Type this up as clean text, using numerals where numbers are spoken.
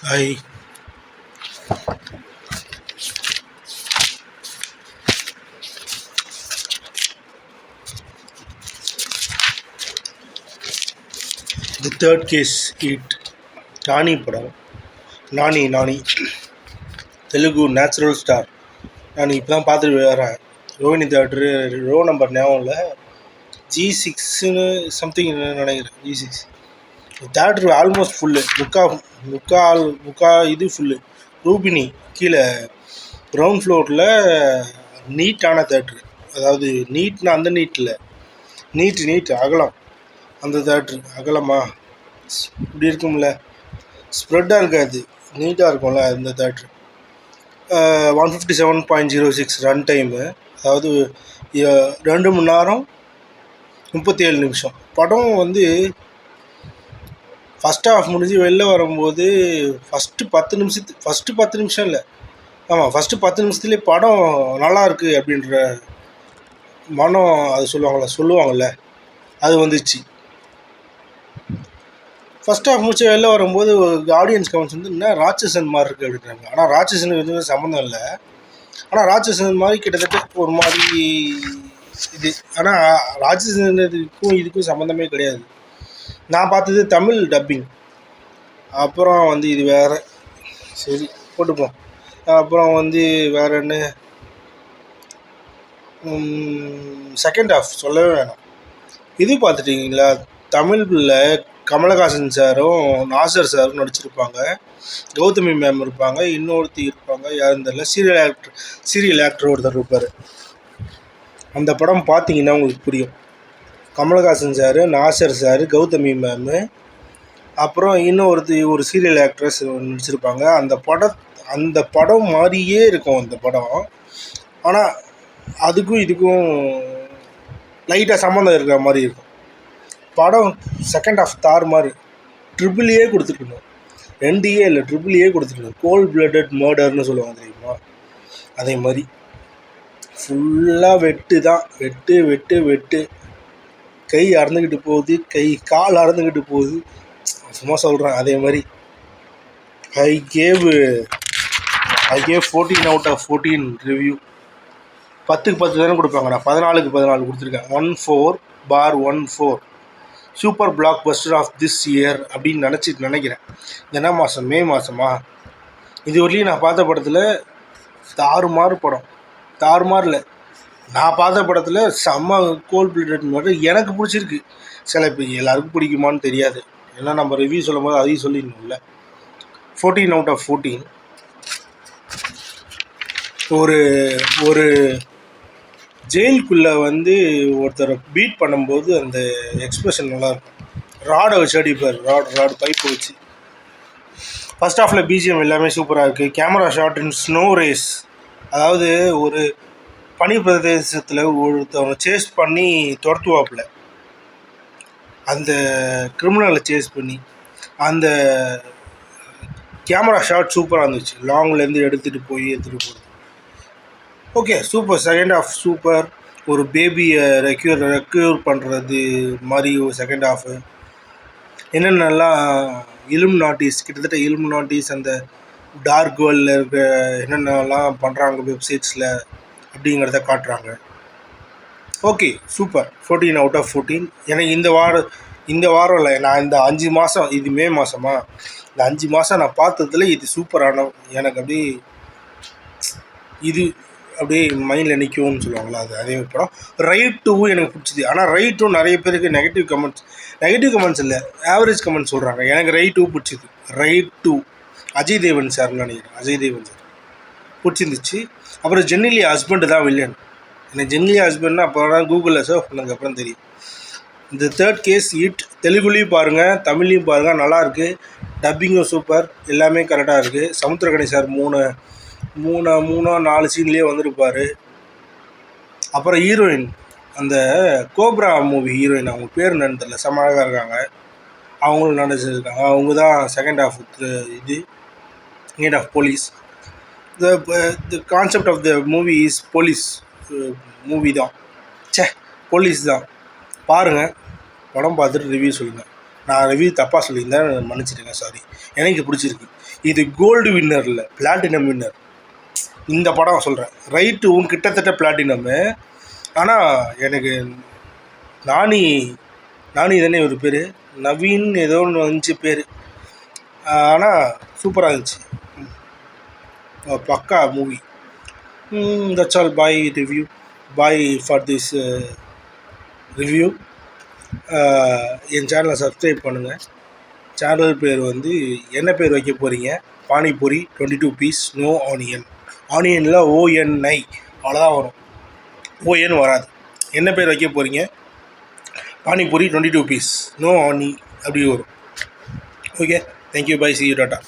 I the third case hit நானி படம். நானி Telugu natural star. நான் இப்போ தான் பார்த்துட்டு வரேன். ரோஹினி தேட்ரு ரோ நம்பர் ஞாபகம் இல்லை, G6ன்னு சம்திங் நினைக்கிறேன். G6 தேட்ரு ஆல்மோஸ்ட் ஃபுல்லு, முக்கா இது ஃபுல்லு. ரூபினி கீழே கிரவுண்ட் ஃப்ளோரில் நீட்டான தேட்ரு, அதாவது நீட்னா அந்த நீட்டில் நீட்டு அகலம். அந்த தேட்ரு அகலமா இப்படி இருக்கும்ல, ஸ்ப்ரெட்டாக இருக்காது, நீட்டாக இருக்கும்ல அந்த தேட்ரு. 157.06 ரன் டைமு, அதாவது 2 மணி நேரம் 37 நிமிஷம். படம் வந்து ஃபஸ்ட் ஹாஃப் முடிஞ்சு வெளில வரும்போது ஃபஸ்ட்டு 10 நிமிஷம் இல்லை, ஆமாம் ஃபஸ்ட்டு 10 நிமிஷத்துலேயே படம் நல்லா இருக்குது அப்படின்ற மனம் அது சொல்லுவாங்கள்ல அது வந்துச்சு. ஃபஸ்ட் ஹாஃப் முடிச்சு வெளில வரும்போது ஆடியன்ஸ் கமெண்ட்ஸ் வந்து என்ன ராட்சசன் மாதிரி இருக்குது அப்படின்றாங்க. ஆனால் ராட்சசனுக்கு எதுவுமே சம்மந்தம் இல்லை. ஆனால் ராட்சசன் மாதிரி கிட்டத்தட்ட ஒரு மாதிரி இது, ஆனால் ராட்சசனுக்கும் இதுக்கும் சம்மந்தமே கிடையாது. நான் பார்த்தது தமிழ் டப்பிங், அப்புறம் வந்து இது வேறு, சரி போட்டுப்போம். அப்புறம் வந்து வேறு என்ன, செகண்ட் ஹாஃப் சொல்லவே வேணாம். இது பார்த்துட்டிங்களா, தமிழில் கமலஹாசன் சாரும் நாசர் சாரும் நடிச்சிருப்பாங்க, கௌதமி மேம் இருப்பாங்க, இன்னொருத்தி இருப்பாங்க, யாரும் தெரியல, சீரியல் ஆக்டர் ஒருத்தர் இருப்பார். அந்த படம் பார்த்தீங்கன்னா உங்களுக்கு புரியும். Kamal Haasan sir, Nassar sir, Gautami ma'am, அப்புறம் இன்னொருத்தி ஒரு சீரியல் ஆக்ட்ரஸ் நடிச்சிருப்பாங்க. அந்த படம் மாதிரியே இருக்கும் அந்த படம். ஆனால் அதுக்கும் இதுக்கும் லைட்டாக சம்மந்தம் இருக்கிற மாதிரி இருக்கும். படம் செகண்ட் ஆஃப் தார் மாதிரி, ட்ரிபிள் ஏ கொடுத்துருக்கணும், 2A இல்லை ட்ரிபிள் ஏ கொடுத்துருக்கணும். கோல்ட் பிளட்டட் மர்டர்னு சொல்லுவாங்க தெரியுமா, அதே மாதிரி ஃபுல்லாக வெட்டு தான், வெட்டு கை அறந்துக்கிட்டு போகுது, கால் அறந்துக்கிட்டு போகுது, சும்மா சொல்கிறேன். அதே மாதிரி I gave 14 out of 14 review. 10க்கு 10 தானே கொடுப்பாங்க, நான் 14க்கு 14 கொடுத்துருக்கேன். 14/14 super blockbuster of this year அப்படின்னு நினைக்கிறேன். என்ன மாதம், மே மாதமா? இது வரலையும் நான் பார்த்த படத்தில் தாறுமாறு படம், தாறுமாறில் நான் பார்த்த படத்தில் செம்ம கோல்ட் பிளட்டட் மாதிரி எனக்கு பிடிச்சிருக்கு. சில இப்போ எல்லாருக்கும் பிடிக்குமான்னு தெரியாது, ஏன்னா நம்ம ரிவ்யூ சொல்லும் போது அதையும் சொல்லிடணும்ல. 14 out of 14. ஒரு ஜெயிலுக்குள்ளே வந்து ஒருத்தரை பீட் பண்ணும்போது அந்த எக்ஸ்ப்ரெஷன் நல்லாயிருக்கும். ராடை வச்சு அடிப்பார், ராடு பைப்பை வச்சு. ஃபஸ்ட் ஹாஃபில் பிஜிஎம் எல்லாமே சூப்பராக இருக்குது. Camera shot in snow race, அதாவது ஒரு பனி பிரதேசத்தில் ஒருத்தவங்க சேஸ் பண்ணி துரத்துவாப்பில், அந்த கிரிமினலை சேஸ் பண்ணி அந்த கேமரா ஷாட் சூப்பராக இருந்துச்சு. லாங்லேருந்து எடுத்துகிட்டு போகிறது. Okay, super. Second half super. ஒரு பேபியை ரெக்யூர் பண்ணுறது மாதிரி ஒரு செகண்ட் ஹாஃபு. என்னென்னலாம் கிட்டத்தட்ட இலுமினாட்டிஸ் அந்த டார்க் வேர்ல்டில் இருக்க என்னென்னலாம் பண்ணுறாங்க வெப்சைட்ஸில் அப்படிங்கிறத காட்டுறாங்க. Okay, super. 14 out of 14. எனக்கு இந்த வாரம் இல்லை, நான் இந்த 5 மாதம், இது மே மாதமா, இந்த 5 மாதம் நான் பார்த்ததுல இது சூப்பரான, எனக்கு அப்படியே மைண்டில் நிற்கும்னு சொல்லுவாங்களா, அது அதே படம். ரைட் 2 எனக்கு பிடிச்சிது. ஆனால் ரைட் 2 நிறைய பேருக்கு நெகட்டிவ் கமெண்ட்ஸ் இல்லை, ஆவரேஜ் கமெண்ட்ஸ் சொல்கிறாங்க. எனக்கு ரைட் 2 பிடிச்சிது. ரைட் 2 அஜய் தேவன் சார்னு நினைக்கிறேன், அஜய் தேவன் சார் பிடிச்சிருந்துச்சு. அப்புறம் ஜென்னிலி ஹஸ்பண்ட் தான் வில்லன். எனக்கு ஜென்னிலி ஹஸ்பண்ட்னா அப்போ தான் கூகுளில் சர்ச் பண்ணதுக்கப்புறம் தெரியும். இந்த தேர்ட் கேஸ் ஹிட் தெலுங்குலேயும் பாருங்கள், தமிழ்லேயும் பாருங்கள், நல்லாயிருக்கு. டப்பிங்கும் சூப்பர், எல்லாமே கரெக்டாக இருக்குது. சமுத்திரக்கனி சார் 4 சீன்லேயே வந்திருப்பார். அப்புறம் ஹீரோயின், அந்த கோப்ரா மூவி ஹீரோயின், அவங்க பேர் என்னன்னு தெரியல, செம்ம அழகாக இருக்காங்க, அவங்களும் நடிச்சிருக்காங்க. அவங்க தான் செகண்ட் ஹாஃப் இது need of police. The concept of the movie is police movie தான், போலீஸ் தான். பாருங்கள், படம் பார்த்துட்டு ரிவ்யூ சொல்லுங்கள். நான் ரிவ்யூ தப்பாக சொல்லியிருந்தேன், மன்னிச்சிடுங்க, சாரி. எனக்கு பிடிச்சிருக்கு. இது கோல்டு வின்னர் இல்லை, பிளாட்டினம் வின்னர். இந்த படம் சொல்கிறேன். ரைட்டு உன் கிட்டத்தட்ட பிளாட்டினம்மு. ஆனால் எனக்கு நானி தானே ஒரு பேர், நவீன் ஏதோ ஒன்று வந்துச்சு பேர். ஆனால் சூப்பராக இருந்துச்சு, பக்கா movie. That's all. Bye review, bye for this review. என் சேனலை சப்ஸ்கிரைப் பண்ணுங்கள். சேனல் பேர் வந்து என்ன பேர் வைக்க போகிறீங்க? Panipuri 22 piece, no onion. ஆனியனில் ONI அவ்வளோதான் வரும், ON வராது. என்ன பேர் வைக்க போகிறீங்க? பானிபூரி 22 பீஸ், நோ ஆனி அப்படி வரும். Okay, thank you, bye, see you, tata.